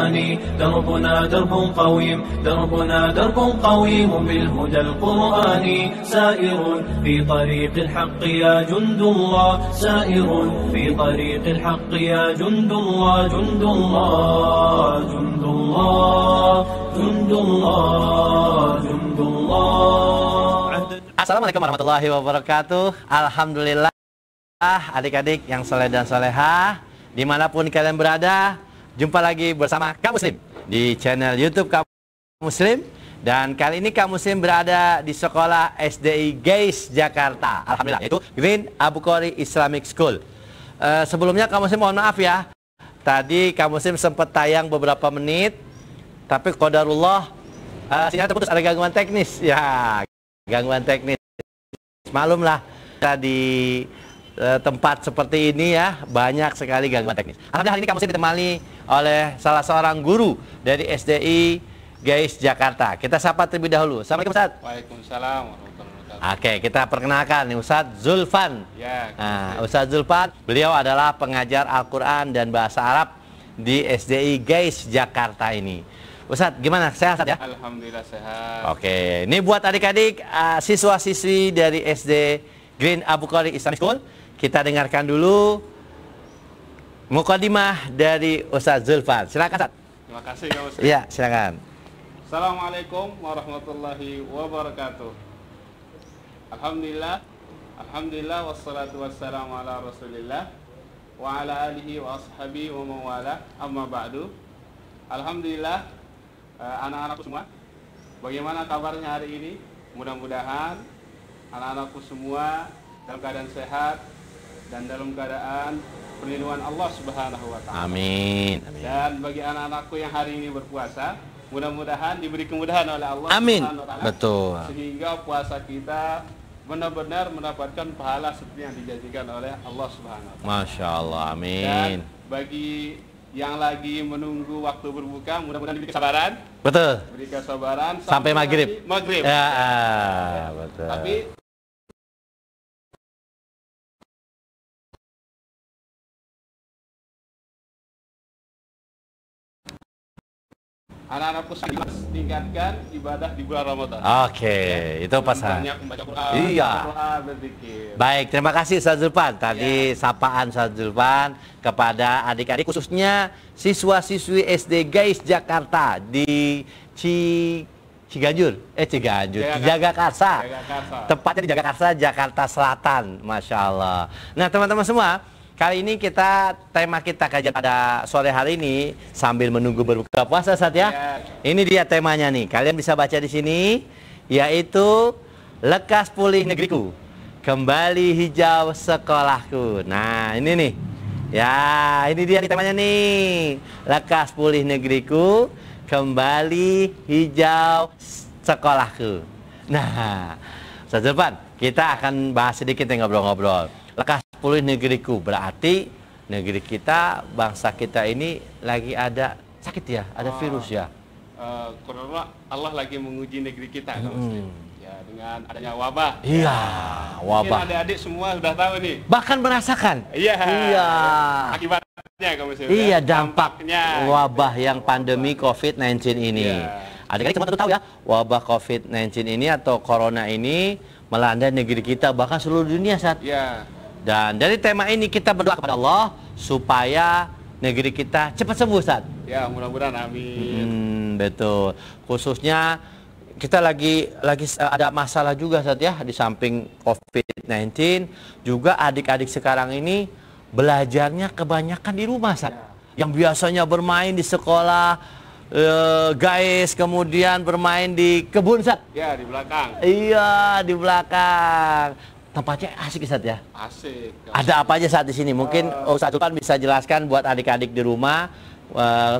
القرآن دربنا درب قويم دربنا درب قويم بالهدى القرآني سائر في طريق الحق يا جند الله سائر في طريق الحق يا جند الله جند الله جند الله جند الله جند الله. Assalamualaikum warahmatullahi wabarakatuh. Alhamdulillah adik-adik yang soleh dan solehah dimanapun kalian berada, jumpa lagi bersama Kak Muslim di channel YouTube Kak Muslim. Dan kali ini Kak Muslim berada di sekolah SDI Guys Jakarta, alhamdulillah, yaitu Green Abu Qori Islamic School. Sebelumnya Kak Muslim mohon maaf ya, tadi Kak Muslim sempat tayang beberapa menit, tapi qadarullah sinyal terputus, ada gangguan teknis ya. Gangguan teknis, maklumlah di tempat seperti ini ya, banyak sekali gangguan teknis. Alhamdulillah hari ini Kak Muslim ditemani oleh salah seorang guru dari SDI Guys Jakarta. Kita sapa terlebih dahulu. Assalamualaikum Ustaz. Waalaikumsalam warahmatullahi wabarakatuh. Oke, kita perkenalkan nih Ustaz Zulfan. Ya, Ustaz Zulfan, beliau adalah pengajar Al-Quran dan Bahasa Arab di SDI Guys Jakarta ini. Ustadz, gimana? Sehat ya? Alhamdulillah sehat. Oke, ini buat adik-adik siswa-siswi dari SD Green Abu Qori Islamic School. Kita dengarkan dulu mukadimah dari Ustadz Zulfan. Silakan, Ustadz. Terima kasih Kak Muslim. Iya, silakan. Assalamualaikum warahmatullahi wabarakatuh. Alhamdulillah, alhamdulillah wassalatu wassalamu ala Rasulillah wa ala alihi wa ashabihi wa mawala. Amma ba'du. Alhamdulillah. Anak-anakku semua, bagaimana kabarnya hari ini? Mudah-mudahan anak-anakku semua dalam keadaan sehat dan dalam keadaan perlindungan Allah Subhanahu wa Ta'ala. Amin. Dan bagi anak-anakku yang hari ini berpuasa, mudah-mudahan diberi kemudahan oleh Allah Amin. Subhanahu wa Ta'ala. Betul. Sehingga puasa kita benar-benar mendapatkan pahala seperti yang dijanjikan oleh Allah Subhanahu wa Ta'ala. Masya Allah. Amin. Dan bagi yang lagi menunggu waktu berbuka, mudah-mudahan diberi kesabaran. Betul. Beri kesabaran Sampai maghrib. Maghrib. Ya, betul. Tapi anak-anakku tingkatkan ibadah di bulan Ramadan. Oke, itu pesan. Banyak membaca Quran. Iya. Quran, berzikir. Baik, terima kasih Ustaz Zulfan. Tadi sapaan Ustaz Zulfan kepada adik-adik, khususnya siswa-siswi SD Guys Jakarta di Ciganjur, Jagakarsa. Tepatnya di Jagakarsa, Jakarta Selatan. Masya Allah. Nah, teman-teman semua, kali ini tema kita kajian pada sore hari ini sambil menunggu berbuka puasa Ustaz ya. Ini dia temanya nih. Kalian bisa baca di sini, yaitu lekas pulih negeriku, kembali hijau sekolahku. Nah, ini nih. Ya, ini dia nih temanya nih. Lekas pulih negeriku, kembali hijau sekolahku. Nah, Ustaz Zulfan, kita akan bahas sedikit nih, ngobrol-ngobrol. Lekas pulih negeriku berarti negeri kita, bangsa kita ini lagi ada sakit ya, ada virus ya. Karena Allah lagi menguji negeri kita, ya, dengan adanya wabah. Iya, wabah. Mungkin adik-adik semua sudah tahu nih. Bahkan merasakan. Iya. Iya. Akibatnya kamu sih. Iya, dampaknya wabah gitu. yang pandemi COVID-19 ini. Adik-adik semua tentu tahu ya, wabah COVID-19 ini atau corona ini melanda negeri kita, bahkan seluruh dunia saat. Iya. Dan dari tema ini kita berdoa kepada Allah supaya negeri kita cepat sembuh, Ustaz. Ya, mudah-mudahan amin. Betul. Khususnya kita lagi ada masalah juga, Ustaz ya, di samping COVID-19 juga adik-adik sekarang ini belajarnya kebanyakan di rumah, Ustaz. Yang biasanya bermain di sekolah guys, kemudian bermain di kebun, Ustaz. Ya, di belakang. Iya, di belakang. Tempatnya asik Ustaz ya? Asik. Ada apa aja saat di sini? Mungkin Ustaz Zulfan bisa jelaskan buat adik-adik di rumah.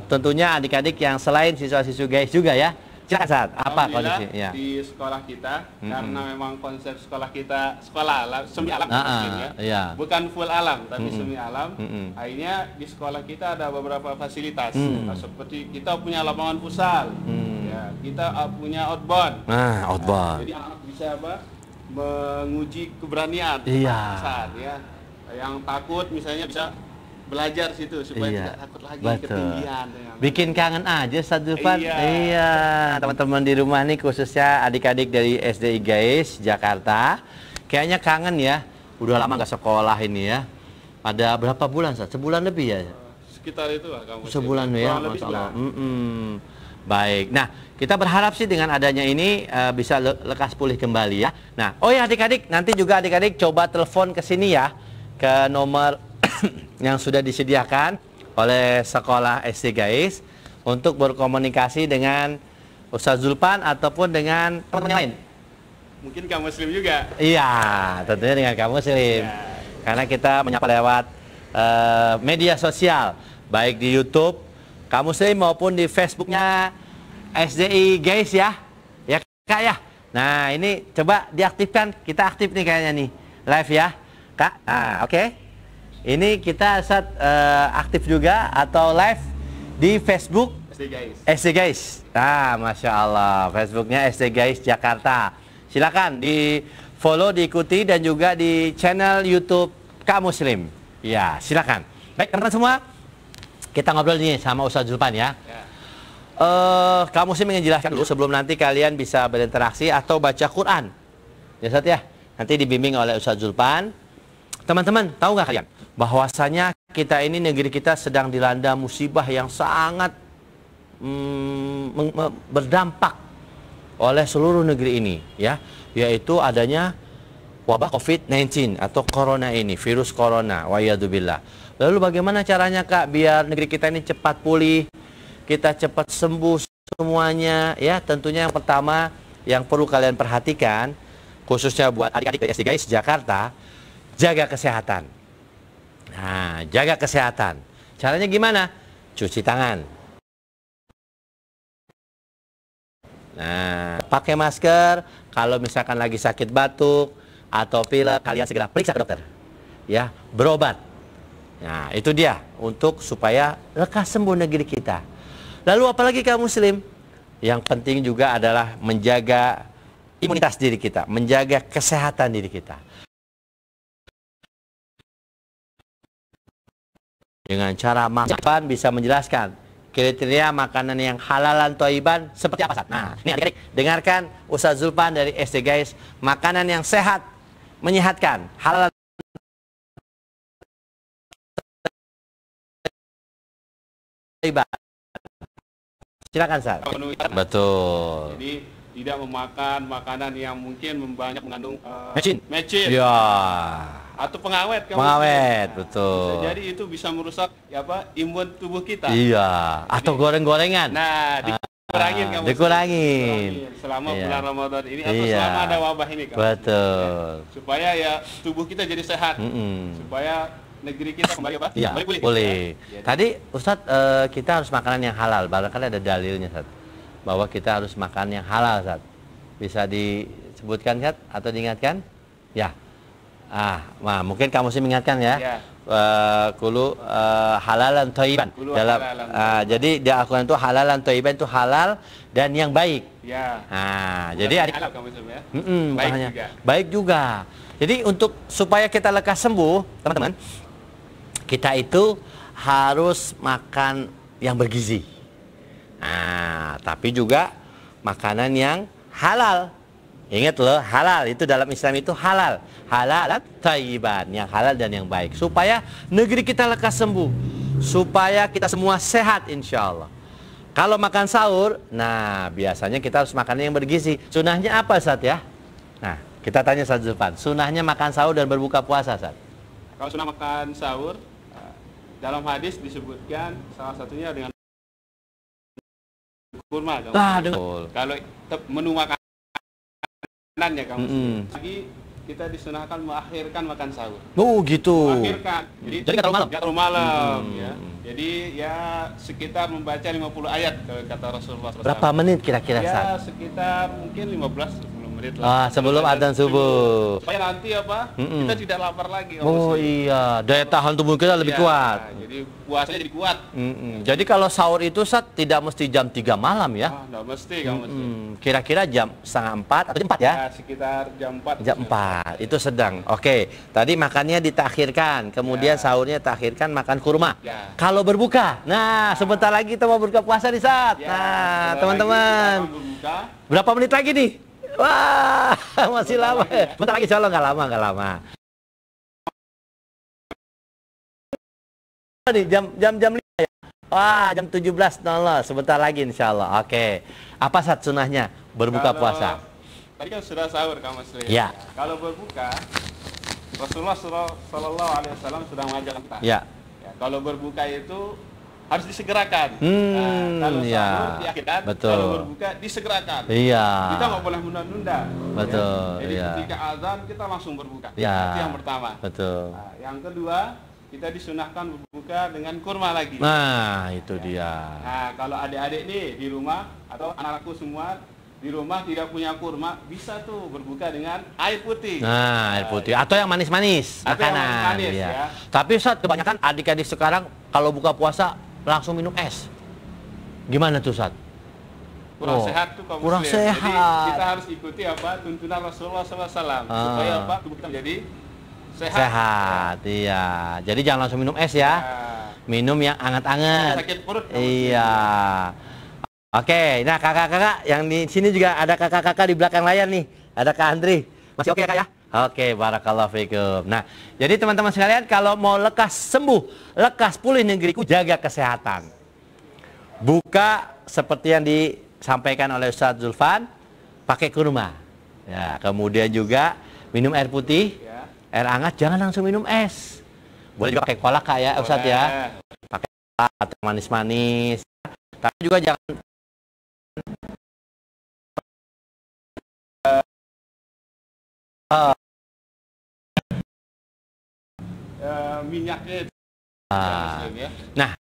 Tentunya adik-adik yang selain siswa-siswi guys juga ya. Silakan Ustaz, apa kondisi? Ya. Di sekolah kita, karena memang konsep sekolah kita sekolah semi alam, ya. Bukan full alam, tapi semi alam. Akhirnya di sekolah kita ada beberapa fasilitas, seperti kita punya lapangan futsal, ya, kita punya outbound. Outbound. Jadi anak bisa menguji keberanian Iya. saat ya. Yang takut misalnya bisa belajar situ supaya Iya, tidak takut lagi betul. ketinggian. Bikin kangen aja Ustaz Zulfan. Iya. Iya, teman-teman di rumah nih khususnya adik-adik dari SDI Guys Jakarta. Kayaknya kangen ya. Udah lama nggak sekolah ini ya. Ada berapa bulan Ustaz? Sebulan lebih ya? Sekitar itu lah kamu. Sebulan ya, Kurang lebih Masya Allah. sebulan. Baik. Nah, kita berharap sih dengan adanya ini bisa lekas pulih kembali ya. Nah, oh ya adik-adik, nanti juga adik-adik coba telepon ke sini ya, ke nomor yang sudah disediakan oleh sekolah SD Guys untuk berkomunikasi dengan Ustaz Zulfan ataupun dengan teman-teman yang lain. Mungkin kamu Muslim juga. Iya, tentunya dengan kamu Muslim. Ya. Karena kita menyapa lewat media sosial, baik di YouTube kamu Muslim maupun di Facebooknya SDI Guys ya. Ya Kak ya. Nah ini coba diaktifkan, kita aktif nih kayaknya nih live ya Kak. Nah oke. Ini kita saat aktif juga atau live di Facebook SD Guys. Nah, Masya Allah, Facebooknya SD Guys Jakarta. Silakan di follow, diikuti dan juga di channel YouTube Kak Muslim. Ya, silakan. Baik teman-teman semua, kita ngobrol nih sama Ustaz Zulfan ya. Kak Muslim ingin jelaskan dulu sebelum nanti kalian bisa berinteraksi atau baca Quran. Ya Ustaz ya. Nanti dibimbing oleh Ustaz Zulfan. Teman-teman, tahu nggak kalian bahwasanya kita ini negeri kita sedang dilanda musibah yang sangat berdampak oleh seluruh negeri ini ya, yaitu adanya wabah COVID-19 atau corona ini, virus corona, wa'iyadzubillah. Lalu bagaimana caranya Kak biar negeri kita ini cepat pulih, kita cepat sembuh semuanya ya? Tentunya yang pertama yang perlu kalian perhatikan khususnya buat adik-adik dari SD Guys Jakarta, jaga kesehatan. Nah, jaga kesehatan. Caranya gimana? Cuci tangan. Nah, pakai masker. Kalau misalkan lagi sakit batuk atau pilek, kalian segera periksa ke dokter. Ya, berobat. Nah, itu dia untuk supaya lekas sembuh negeri kita. Lalu apalagi kaum Muslim? Yang penting juga adalah menjaga imunitas diri kita, menjaga kesehatan diri kita. Dengan cara makan bisa menjelaskan kriteria makanan yang halalan thayyiban seperti apa Ustaz? Nah, ini adik-adik dengarkan Ustaz Zulfan dari SD Guys, makanan yang sehat, menyehatkan, halalan thayyiban. Silakan Ustaz. Betul. Jadi tidak memakan makanan yang mungkin banyak mengandung mecin. Ya. Atau pengawet, Pengawet, Nah, betul. bisa jadi itu bisa merusak imun tubuh kita. Iya, atau goreng-gorengan. Nah, dikurangin kamu. Dikurangin. Selama Iya. bulan Ramadan ini atau Iya. selama ada wabah ini kamu. Betul. Supaya ya tubuh kita jadi sehat. Supaya negeri kita kembali apa? Iya, Kembali pulih. boleh. Ya. Tadi Ustadz kita harus makanan yang halal. Barangkali ada dalilnya Ustadz, bahwa kita harus makan yang halal Ustadz. Bisa disebutkan Ustadz atau diingatkan? Ya. Mungkin kamu sih mengingatkan ya. Ya. Kulu halalan thayyiban. Dalam jadi di Al-Qur'an itu halalan thayyiban itu halal dan yang baik. Ya. Jadi halal kamu ya. Baik juga. Baik juga. Jadi untuk supaya kita lekas sembuh, teman-teman, kita itu harus makan yang bergizi. Tapi juga makanan yang halal. Ingat loh, halal itu dalam Islam itu halal. Halalan thayyiban, yang halal dan yang baik. Supaya negeri kita lekas sembuh. Supaya kita semua sehat insya Allah. Kalau makan sahur, nah biasanya kita harus makan yang bergizi. Sunahnya apa Ustaz ya? Nah, kita tanya Ustaz Zulfan. Sunahnya makan sahur dan berbuka puasa Ustaz? Kalau sunah makan sahur, dalam hadis disebutkan salah satunya dengan kurma. Kalau menu makanannya kamu lagi kita disunahkan mengakhirkan makan sahur. Oh gitu. Mengakhirkan. Jadi nggak terlalu malam. Nggak terlalu malam ya. Jadi ya sekitar membaca 50 ayat kata Rasulullah SAW. Berapa menit kira-kira Ustaz? Ya sekitar mungkin 15 sebelum menit sebelum adzan subuh. Supaya nanti apa? Kita tidak lapar lagi. Oh iya, daya tahan tubuh kita lebih kuat. Jadi puasanya jadi kuat. Jadi kalau sahur itu tidak mesti jam 3 malam ya? Nggak mesti, nggak mesti. Kira-kira jam setengah 4 atau jam 4 ya? Sekitar jam 4. Jam 4, itu sedang. Oke, tadi makannya ditakhirkan, kemudian sahurnya takhirkan, makan kurma. Kalau berbuka, nah sebentar lagi kita mau berbuka puasa nih Sat. Nah teman-teman, berapa menit lagi nih? Wah, masih lama ya. Bentar lagi, insya Allah nggak lama. Nih, jam 5 ya. Wah, jam 17.00, sebentar lagi insya Allah. Oke, apa Sat sunahnya berbuka puasa? Tadi kan sudah sahur Kang Muslim. Ya. Kalau berbuka, Rasulullah Shallallahu Alaihi Wasallam sudah mengajarkan kita. Ya. Kalau berbuka itu harus disegerakan. Kalau sahur diakhirkan, kalau berbuka disegerakan. Iya. Kita nggak boleh menunda-nunda. Betul. Jadi ketika azan kita langsung berbuka. Ya. Itu yang pertama. Betul. Nah, yang kedua, kita disunahkan berbuka dengan kurma lagi. Nah, itu dia. Nah, kalau adik-adik nih di rumah atau anak-anakku semua di rumah tidak punya kurma, bisa tuh berbuka dengan air putih. Nah, air putih atau yang manis-manis makanan. Manis, ya. Tapi Ustaz, kebanyakan adik-adik sekarang kalau buka puasa langsung minum es. Gimana tuh Ustaz? Kurang sehat tuh kaum kurang muslim. sehat. Jadi kita harus ikuti apa tuntunan Rasulullah SAW supaya apa tubuh kita menjadi sehat. Iya. Jadi jangan langsung minum es ya. Minum yang anget-anget. Sakit perut. Iya. Oke, nah kakak-kakak yang di sini juga ada kakak-kakak di belakang layar nih. Ada Kak Andri. Masih oke ya Kak ya? Oke, barakallahu fikum. Nah, jadi teman-teman sekalian kalau mau lekas sembuh, lekas pulih negeriku, jaga kesehatan. Buka seperti yang disampaikan oleh Ustaz Zulfan, pakai kurma. Ya, kemudian juga minum air putih, air hangat, jangan langsung minum es. Boleh juga pakai kolak Kak ya, Ustaz ya. Pakai kolak atau manis-manis. Tapi juga jangan minyaknya. Nah,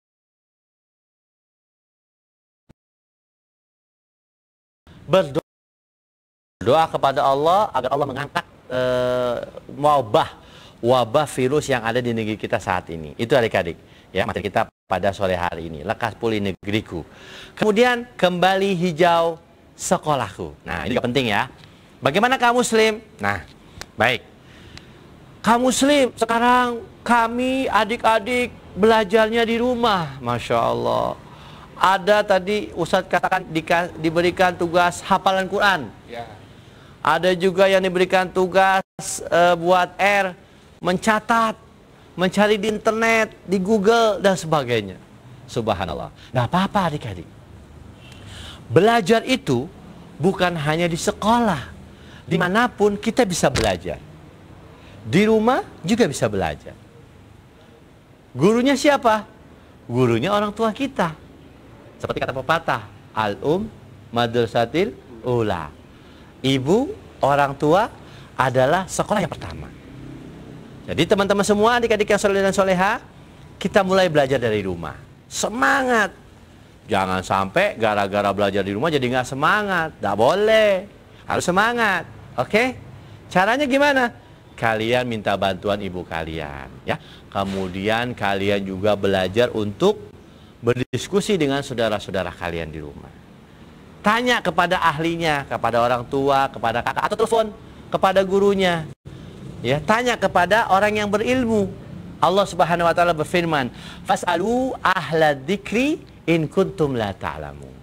berdoa kepada Allah agar Allah mengangkat wabah virus yang ada di negeri kita saat ini. Itu adik-adik ya, materi kita pada sore hari ini, lekas pulih negeriku. Kemudian kembali hijau sekolahku. Nah, ini juga penting ya. Bagaimana kaum muslim? Nah, baik. Kaum muslim sekarang kami adik-adik belajarnya di rumah, Masya Allah. Ada tadi Ustadz katakan diberikan tugas hafalan Quran. Ada juga yang diberikan tugas buat mencatat, mencari di internet, di Google, dan sebagainya. Subhanallah. Nggak apa-apa adik-adik. Belajar itu bukan hanya di sekolah. Dimanapun kita bisa belajar. Di rumah juga bisa belajar. Gurunya siapa? Gurunya orang tua kita. Seperti kata pepatah, madrasatil ula. Ibu, orang tua adalah sekolah yang pertama. Jadi teman-teman semua, adik-adik yang soleh dan soleha, kita mulai belajar dari rumah. Semangat. Jangan sampai gara-gara belajar di rumah jadi nggak semangat. Nggak boleh. Harus semangat. Oke? Caranya gimana? Kalian minta bantuan ibu kalian. Ya. Kemudian kalian juga belajar untuk berdiskusi dengan saudara-saudara kalian di rumah. Tanya kepada ahlinya, kepada orang tua, kepada kakak, atau telepon kepada gurunya. Ya, tanya kepada orang yang berilmu. Allah Subhanahu wa taala berfirman, "Fas'alu ahla dzikri in kuntum la ta'lamun."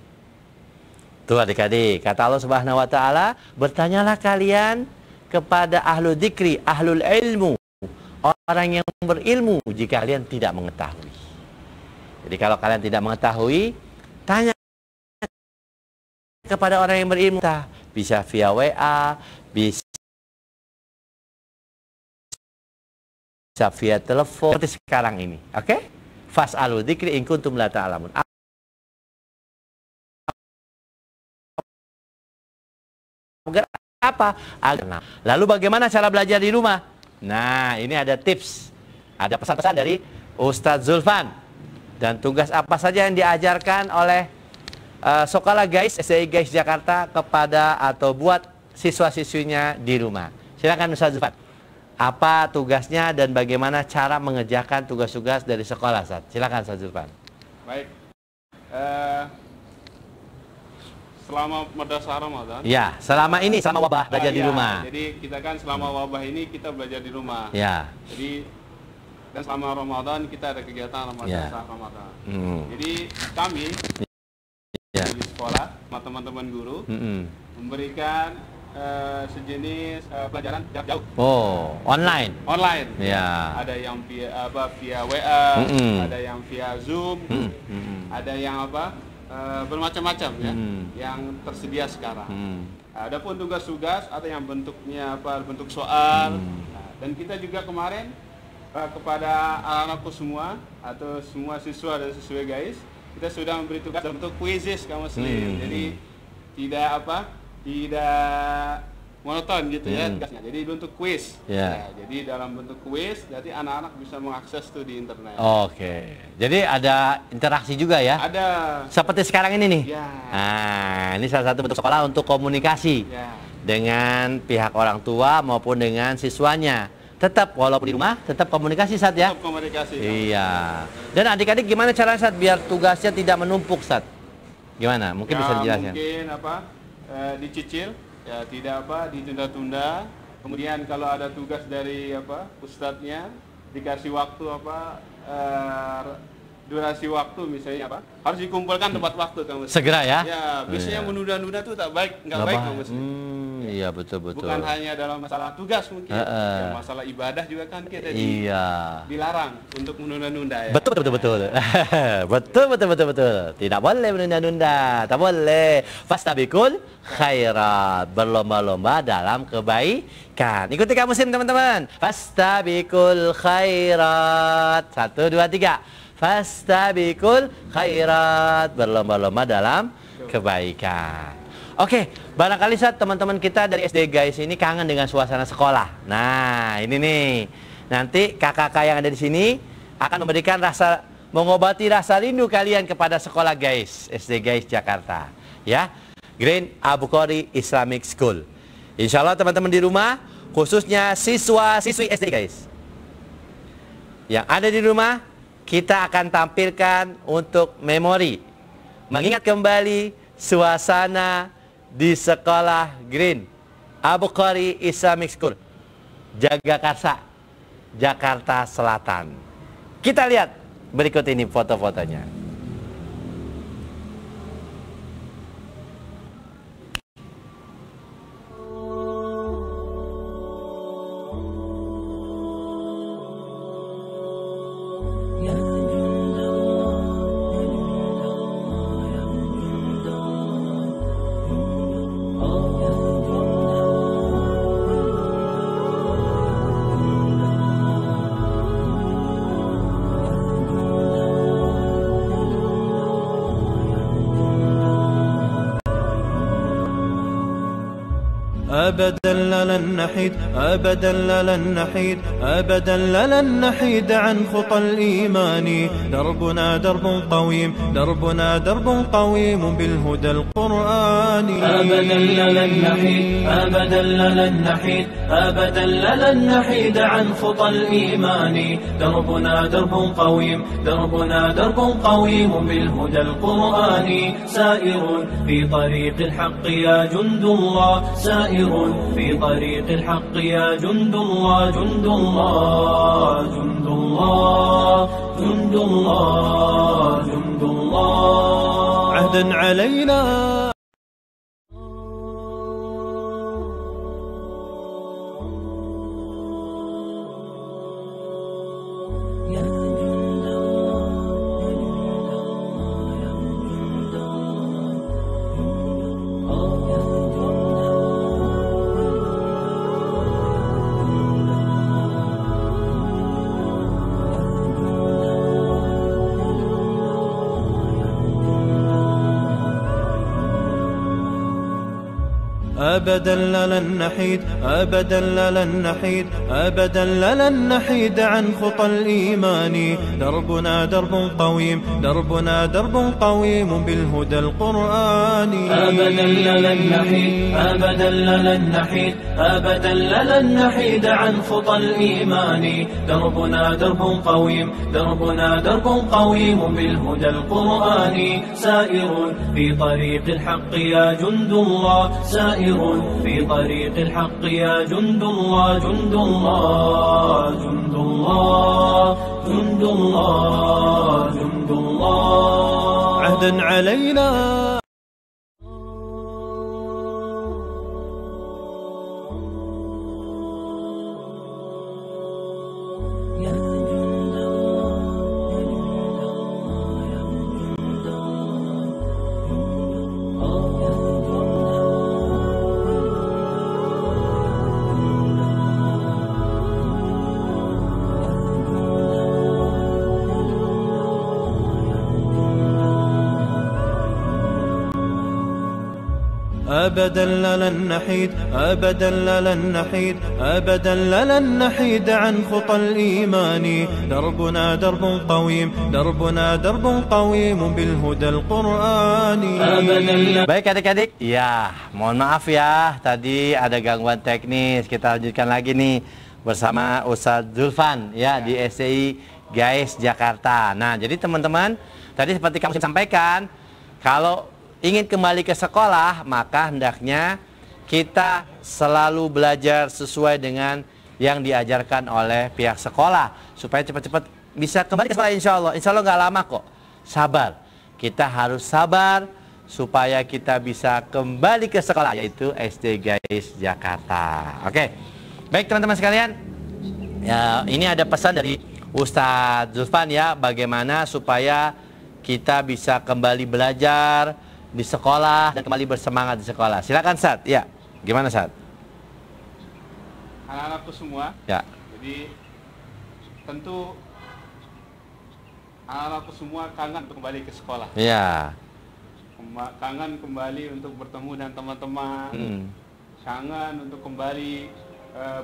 Tuh adik-adik, kata Allah Subhanahu wa taala, bertanyalah kalian kepada ahlu dzikri, ahlul ilmu, orang yang berilmu jika kalian tidak mengetahui. Jadi kalau kalian tidak mengetahui, tanya kepada orang yang berilmu. Bisa via WA, bisa via telepon seperti sekarang ini. Oke? Fas'alu dzikri in kuntum la ta'lamun. Agar apa? Lalu bagaimana cara belajar di rumah? Nah, ini ada tips. Ada pesan-pesan dari Ustadz Zulfan. Dan tugas apa saja yang diajarkan oleh Sekolah Guys, SDI Guys Jakarta kepada atau buat siswa-siswinya di rumah. Silakan Ustaz Zulfan. Apa tugasnya dan bagaimana cara mengerjakan tugas-tugas dari sekolah, Ustaz? Silakan Ustaz Zulfan. Baik. Selama madrasah Ramadan. Ya, selama ini selama wabah belajar di rumah. Jadi kita kan selama wabah ini kita belajar di rumah. Ya. Jadi dan selama Ramadan kita ada kegiatan madrasah Ramadan. Jadi kami di sekolah sama teman-teman guru memberikan sejenis pelajaran jarak jauh. Oh, online. Online. Ya. Ada yang via WA, ada yang via Zoom, ada yang bermacam-macam ya, yang tersedia sekarang. Adapun tugas-tugas ada yang bentuknya bentuk soal. Dan kita juga kemarin kepada anak-anakku semua atau semua siswa dan siswi guys, kita sudah memberi tugas dalam bentuk kuisis kaum muslim. Jadi tidak monoton gitu ya tugasnya. Jadi bentuk kuis. Ya, jadi dalam bentuk kuis, jadi anak-anak bisa mengakses itu di internet. Oke. Jadi ada interaksi juga ya? Ada. Seperti sekarang ini nih. Ya. Nah, ini salah satu bentuk sekolah untuk komunikasi dengan pihak orang tua maupun dengan siswanya. Tetap walaupun di rumah, tetap komunikasi Sat ya? Tetap komunikasi. Iya. Dan adik-adik gimana cara Sat biar tugasnya tidak menumpuk Sat? Gimana? Mungkin bisa dijelaskan. Mungkin dicicil. Ya tidak ditunda-tunda. Kemudian kalau ada tugas dari ustadznya dikasih waktu durasi waktu misalnya harus dikumpulkan tepat waktu kamu. Segera ya? Ya, biasanya menunda-nunda itu nggak baik kamu. Iya betul. Bukan hanya dalam masalah tugas mungkin, ya, masalah ibadah juga kan kita dilarang untuk menunda-nunda ya. Betul. Betul. Tidak boleh menunda-nunda, tak boleh. Fastabiqul khairat, berlomba-lomba dalam kebaikan. Ikuti kamu muslim teman-teman. Fastabiqul khairat. 1, 2, 3. Fastabiqul khairat, berlomba-lomba dalam kebaikan. Oke, barangkali saat teman-teman kita dari SD guys ini kangen dengan suasana sekolah. Nah, ini nih. Nanti kakak-kakak yang ada di sini akan memberikan mengobati rasa rindu kalian kepada sekolah guys, SD guys Jakarta. Ya, Green Abu Qori Islamic School. Insya Allah teman-teman di rumah, khususnya siswa-siswi SD guys yang ada di rumah, kita akan tampilkan untuk memori, mengingat kembali suasana di sekolah Green Abu Qori Islamic School, Jagakarsa, Jakarta Selatan. Kita lihat berikut ini foto-fotonya. أبدا لن نحيد أبدا لن نحيد أبدا لن نحيد عن خطى الإيمان دربنا درب قويم دربنا درب قويم بالهدى القرآني أبدا لن نحيد أبدا لن نحيد أبدا لن نحيد عن خطى الإيمان دربنا درب قويم دربنا درب قويم بالهدى القرآني سائر في طريق الحق يا جند الله سائر في طريق الحق يا جند الله جند الله جند الله جند الله جند الله عهدا علينا أبدا لن نحيد أبدا لن نحيد أبدا لن نحيد عن خطى الإيمان دربنا درب قويم دربنا درب قويم بالهدى القرآني أبدا لن نحيد أبدا لن نحيد أبدا لن نحيد عن خطى الإيمان دربنا درب قويم دربنا درب قويم بالهدى القرآني سائر في طريق الحق يا جند الله سائر في طريق الحق يا جند الله جند الله جند الله جند الله جند الله عهدا علينا أبدا لن نحيد أبدا لن نحيد أبدا لن نحيد عن خطى الإيمان دربنا درب قويم دربنا درب قويم بالهدى القرآني. Baik adik-adik, ya mohon maaf ya tadi ada gangguan teknis. Kita lanjutkan lagi nih bersama Ustadz Zulfan ya di STI Gais Jakarta. Nah jadi teman-teman tadi seperti kamu sampaikan, kalau ingin kembali ke sekolah, maka hendaknya kita selalu belajar sesuai dengan yang diajarkan oleh pihak sekolah supaya cepat-cepat bisa kembali ke sekolah. Insya Allah nggak lama kok. Sabar, kita harus sabar supaya kita bisa kembali ke sekolah, yaitu SD Gais Jakarta. Oke, baik teman-teman sekalian, ya ini ada pesan dari Ustadz Zulfan ya, bagaimana supaya kita bisa kembali belajar di sekolah dan kembali bersemangat di sekolah. Silakan Sad. Ya, gimana Sad? Anak-anakku semua. Ya. Jadi tentu anak-anakku semua kangen untuk kembali ke sekolah. Iya. Kangen kembali untuk bertemu dengan teman-teman. Kangen untuk kembali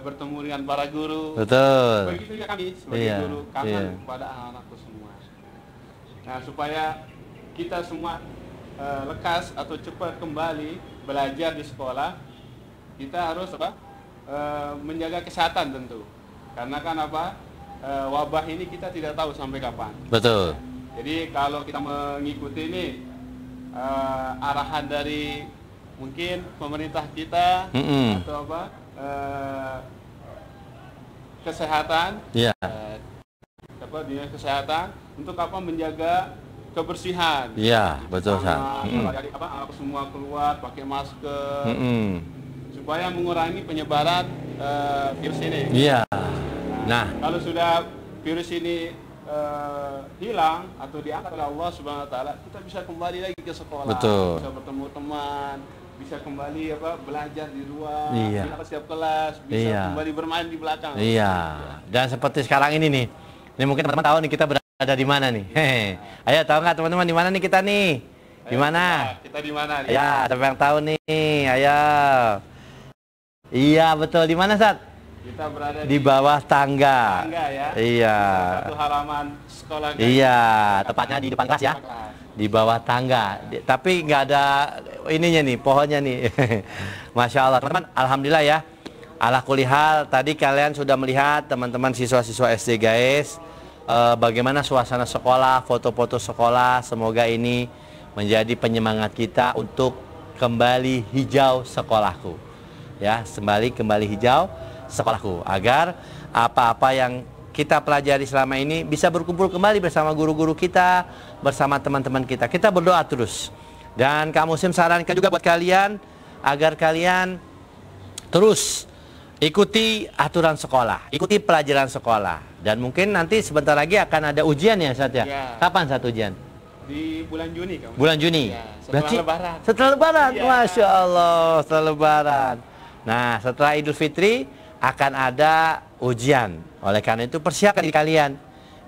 bertemu dengan para guru. Betul. Begitu juga kami sebagai guru kangen kepada anak-anakku semua. Nah, supaya kita semua lekas atau cepat kembali belajar di sekolah, kita harus menjaga kesehatan tentu, karena kan wabah ini kita tidak tahu sampai kapan. Betul. Jadi kalau kita mengikuti ini arahan dari mungkin pemerintah kita atau kesehatan, dinas kesehatan untuk menjaga kebersihan. Iya, betul Sa. Semua keluar pakai masker supaya mengurangi penyebaran virus ini. Iya. Nah, kalau sudah virus ini hilang atau diangkat oleh Allah Subhanahu Wa Taala, kita bisa kembali lagi ke sekolah. Betul. Bisa bertemu teman, bisa kembali belajar di luar, bisa setiap kelas, bisa kembali bermain di belakang. Iya. Dan seperti sekarang ini nih, ini mungkin teman-teman tahu nih kita ada di mana nih? Hehe. Ayo tahu nggak teman-teman di mana nih kita nih? Di mana? Kita di mana? Ya, siapa yang tahu nih? Ayo. Iya betul. Di mana Sat? Kita berada di bawah tangga. Ya. Iya. Satu halaman sekolah. Iya, tepatnya di depan kelas ya. Di bawah tangga. Tapi nggak ada ininya nih, pohonnya nih. Masya Allah teman-teman. Alhamdulillah ya. Ala kulihal tadi kalian sudah melihat teman-teman siswa-siswa SD Gais. Bagaimana suasana sekolah, foto-foto sekolah. Semoga ini menjadi penyemangat kita untuk kembali hijau sekolahku. Ya, kembali hijau sekolahku. Agar apa-apa yang kita pelajari selama ini bisa berkumpul kembali bersama guru-guru kita, bersama teman-teman kita. Kita berdoa terus. Dan Kak Musim sarankan juga buat kalian agar kalian terus ikuti aturan sekolah, ikuti pelajaran sekolah. Dan mungkin nanti sebentar lagi akan ada ujian ya Sat ya? Kapan Sat ujian? Di bulan Juni. Bulan Juni? Ya, setelah Lebaran. Setelah Lebaran? Ya. Masya Allah, setelah Lebaran. Nah setelah Idul Fitri akan ada ujian. Oleh karena itu persiapkan diri kalian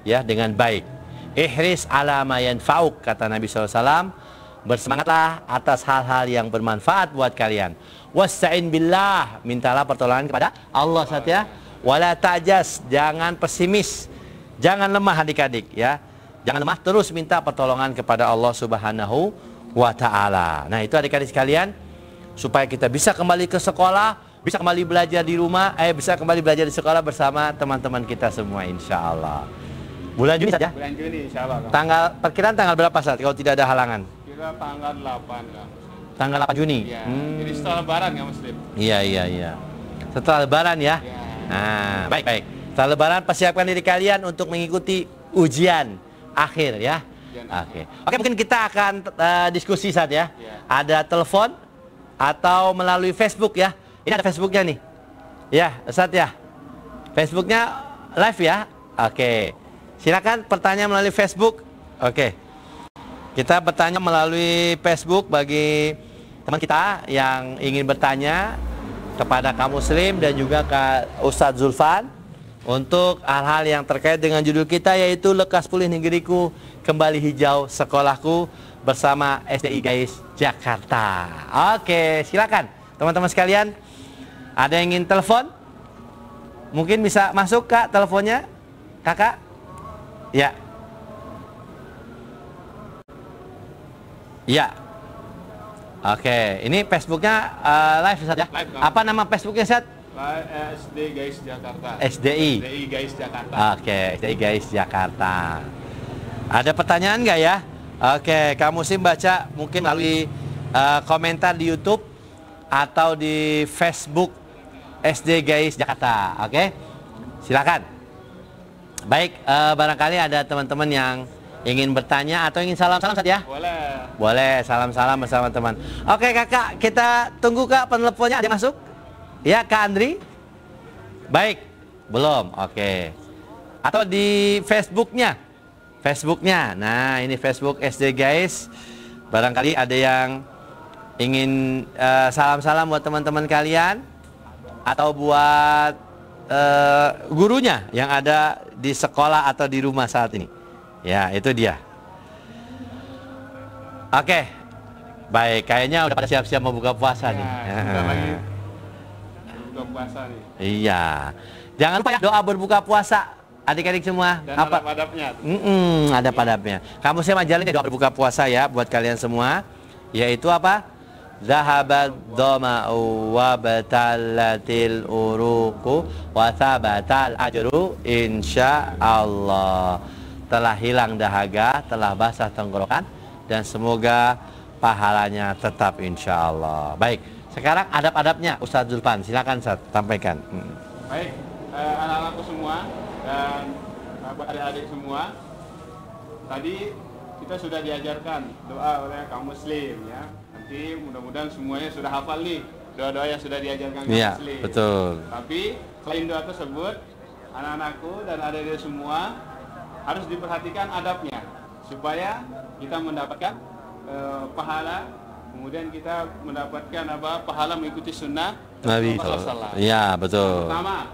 ya dengan baik. Ihris ala ma yanfa'uk, kata Nabi SAW. Bersemangatlah atas hal-hal yang bermanfaat buat kalian. Wasta'in billah, mintalah pertolongan kepada Allah saja. Wala ta'jas, jangan pesimis, jangan lemah adik-adik ya. Jangan lemah, terus minta pertolongan kepada Allah Subhanahu wa taala. Nah, itu adik-adik sekalian, supaya kita bisa kembali ke sekolah, bisa kembali belajar di rumah, bisa kembali belajar di sekolah bersama teman-teman kita semua insyaallah. Bulan Juni saja? Bulan Juni insyaallah. Perkiraan tanggal berapa saat kalau tidak ada halangan? Kira tanggal 8 kan. Tanggal 8 Juni. Ya, jadi setelah lebaran ya Muslim. Iya. Setelah lebaran ya. Nah, baik. Setelah lebaran persiapkan diri kalian untuk mengikuti ujian akhir ya. Oke, mungkin kita akan diskusi saat ya. Ada telepon atau melalui Facebook ya. Ini ada Facebooknya nih. Ya, Ustaz ya. Facebooknya live ya. Oke. Silakan pertanyaan melalui Facebook. Oke. Kita bertanya melalui Facebook bagi teman kita yang ingin bertanya kepada kaum muslim dan juga ke Ustadz Zulfan untuk hal-hal yang terkait dengan judul kita, yaitu Lekas Pulih Negeriku, Kembali Hijau Sekolahku bersama SDI Gais Jakarta. Oke, silakan teman-teman sekalian. Ada yang ingin telepon? Mungkin bisa masuk Kak teleponnya, Kakak? Ya. Ya. Oke, ini Facebooknya live Ustaz ya? Live, apa nama Facebooknya Ustaz? SDI Gais Jakarta. SDI Gais Jakarta. Oke, SDI Gais Jakarta. Ada pertanyaan nggak ya? Oke, kamu sih baca mungkin melalui komentar di YouTube atau di Facebook SDI Gais Jakarta. Oke, silakan. Baik, barangkali ada teman-teman yang ingin bertanya atau ingin salam-salam Ustaz ya? Boleh, salam-salam bersama teman. Oke Kakak, kita tunggu Kak peneleponnya, ada yang masuk? Ya Kak Andri? Baik, belum, oke. Atau di Facebooknya? Nah ini Facebook SD Gais. Barangkali ada yang ingin salam-salam buat teman-teman kalian, atau buat gurunya yang ada di sekolah atau di rumah saat ini. Ya, itu dia. Oke. Baik, kayaknya udah pada siap-siap mau buka puasa nih. Udah lagi buka puasa nih. Iya. Jangan lupa ya doa berbuka puasa adik-adik semua. Dan ada padapnya. Ada padapnya. Kamu saya majalin doa berbuka puasa ya buat kalian semua. Yaitu apa? Zahabad dhama'u wa batalatil uruqu wa thabatal ajru insyaallah. Telah hilang dahaga, telah basah tenggorokan, dan semoga pahalanya tetap insyaallah. Baik, sekarang adab-adabnya Ustadz Zulfan, silakan Ustadz sampaikan. Baik, anak-anakku semua dan adik-adik semua, tadi kita sudah diajarkan doa oleh kaum muslim ya. Nanti mudah-mudahan semuanya sudah hafal nih doa-doa yang sudah diajarkan kaum muslim. Betul. Tapi selain doa tersebut, anak-anakku dan adik-adik semua harus diperhatikan adabnya supaya kita mendapatkan pahala, kemudian kita mendapatkan pahala mengikuti sunnah Nabi SAW. Iya betul. Pertama,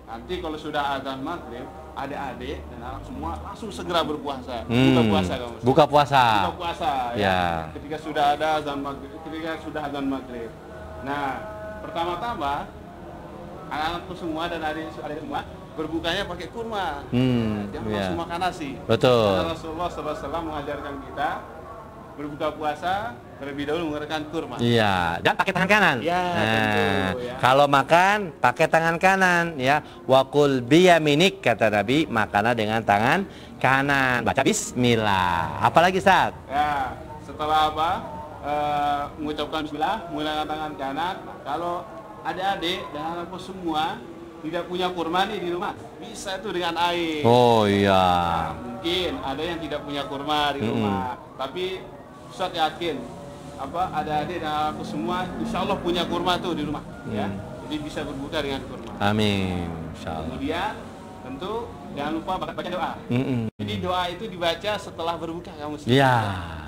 nanti kalau sudah azan maghrib, adik-adik dan anak semua langsung segera berpuasa. Buka puasa kamu. Buka puasa. Ya. Ketika sudah ada azan maghrib, ketika sudah azan maghrib. Nah, pertama-tama anak-anakku semua dan adik semua berbukanya pakai kurma, jangan langsung makan nasi. Betul. Karena Rasulullah SAW mengajarkan kita berbuka puasa terlebih dahulu menggunakan kurma. Iya, dan pakai tangan kanan. Ya, tentu, ya. Kalau makan pakai tangan kanan, ya. Wakul biyaminik kata Nabi, makanlah dengan tangan kanan. Baca Bismillah. Apalagi Ustaz? Ya, setelah mengucapkan Bismillah, menggunakan tangan kanan. Kalau adik-adik dan anakku semua tidak punya kurma nih di rumah, bisa itu dengan air. Oh iya. Nah, mungkin ada yang tidak punya kurma di rumah, tapi Ustaz yakin ada adik dan aku semua insya Allah punya kurma tuh di rumah, ya. Jadi bisa berbuka dengan kurma. Amin. Insya Allah. Kemudian tentu jangan lupa baca doa. Jadi doa itu dibaca setelah berbuka kamu. Iya.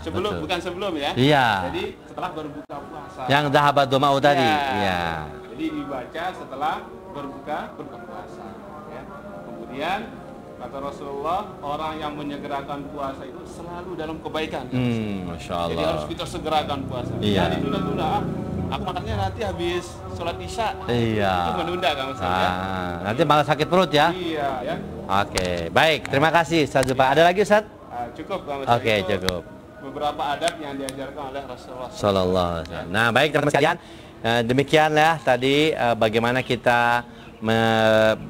Sebelum, bukan sebelum ya. Iya. Jadi setelah berbuka puasa. Yang zahabat dhama'u tadi. Iya. Jadi dibaca setelah berbuka puasa ya. Kemudian Kata Rasulullah, orang yang menyegerakan puasa itu selalu dalam kebaikan. Masya Allah. Jadi harus kita segerakan puasa. Iya. Jadi tunda-tunda. Aku makannya nanti habis sholat isya. Iya. Itu menunda kan maksudnya. Nanti malah sakit perut ya. Iya ya. Oke, baik. Terima kasih Ustaz Zulfan. Ada lagi Ustaz? Cukup kan. Oke, cukup. Beberapa adab yang diajarkan oleh Rasulullah Sallallahu alaihi wasallam. Nah, baik teman-teman sekalian. Demikianlah tadi bagaimana kita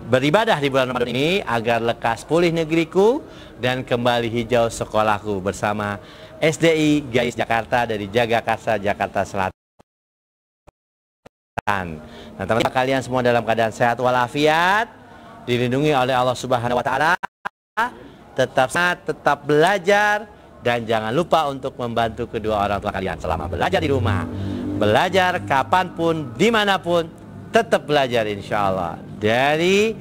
beribadah di bulan Ramadan ini agar lekas pulih negeriku dan kembali hijau sekolahku bersama SDI GAIS Jakarta dari Jagakarsa, Jakarta Selatan. Nah, teman-teman kalian semua dalam keadaan sehat walafiat, dilindungi oleh Allah Subhanahu wa taala. Tetap belajar dan jangan lupa untuk membantu kedua orang tua kalian selama belajar di rumah. Belajar kapanpun, dimanapun, tetap belajar insya Allah. Dari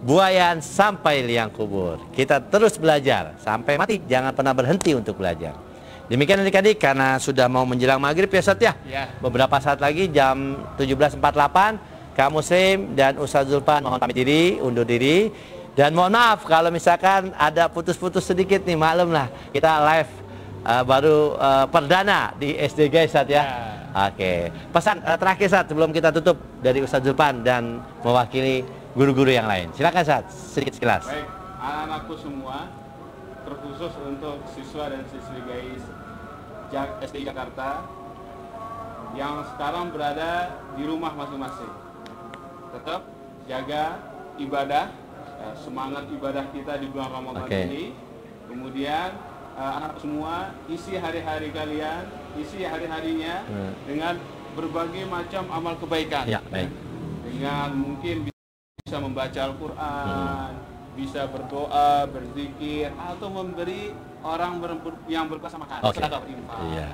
buayan sampai liang kubur, kita terus belajar sampai mati, jangan pernah berhenti untuk belajar. Demikian adik-adik, karena sudah mau menjelang maghrib ya Ustaz ya. Beberapa saat lagi jam 17.48, Kak Muslim dan Ustaz Zulfan mohon pamit diri, undur diri. Dan mohon maaf kalau misalkan ada putus-putus sedikit nih, maklum lah, kita live baru perdana di SD GAIS Ustaz ya. Oke, pesan terakhir Ustaz sebelum kita tutup dari Ustaz Zulfan dan mewakili guru-guru yang lain. Silakan Ustaz, sedikit sekilas. Baik, anak-anakku semua, terkhusus untuk siswa dan siswi GAIS SD Jakarta yang sekarang berada di rumah masing-masing. Tetap jaga ibadah, semangat ibadah kita di bulan Ramadan ini. Kemudian anak semua isi hari-hari kalian, isi hari-harinya dengan berbagai macam amal kebaikan. Ya, baik. Dengan mungkin bisa membaca Al-Quran, bisa berdoa, berzikir, atau memberi orang yang berkuasa makan. Sedekah infak. Iya.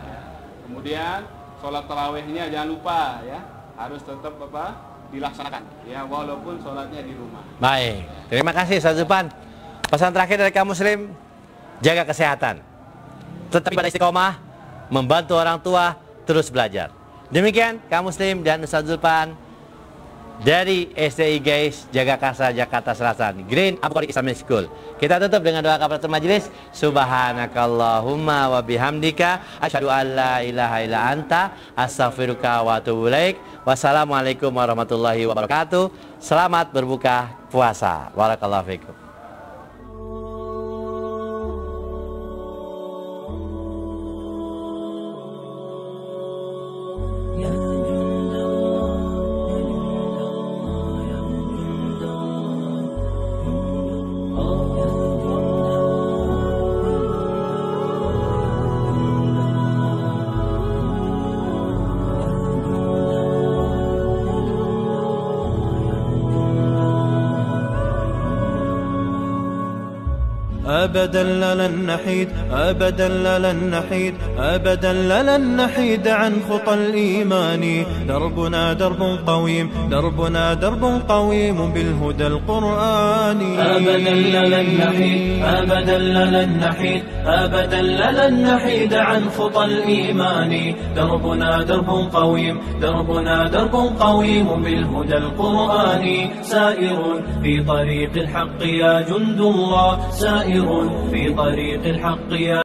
Kemudian sholat tarawihnya jangan lupa ya, harus tetap dilaksanakan ya, walaupun sholatnya di rumah. Baik, terima kasih Ustaz Zulfan. Pesan terakhir dari Kak Muslim, jaga kesehatan, tetap pada istiqomah, membantu orang tua, terus belajar. Demikian Kak Muslim dan Ustaz Zulfan dari SDI GAIS Jagakarsa Jakarta Selatan, Green Abu Islamic School. Kita tutup dengan doa kafaratul majelis. Subhanakallahumma wa bihamdika asyhadu an la ilaha illa anta astaghfiruka wa atubu ilaik. Wassalamualaikum warahmatullahi wabarakatuh. Selamat berbuka puasa. Barakallahu fikum. أبدا لن نحيد أبدا لن نحيد أبدا لن نحيد عن خطى الإيمان دربنا درب قويم دربنا درب قويم بالهدى القرآني أبدا لن نحيد أبدا لن نحيد أبدا لن نحيد عن خطى الإيمان دربنا درب قويم دربنا درب قويم بالهدى القرآني سائر في طريق الحق يا جند الله سائر في طريق الحق يا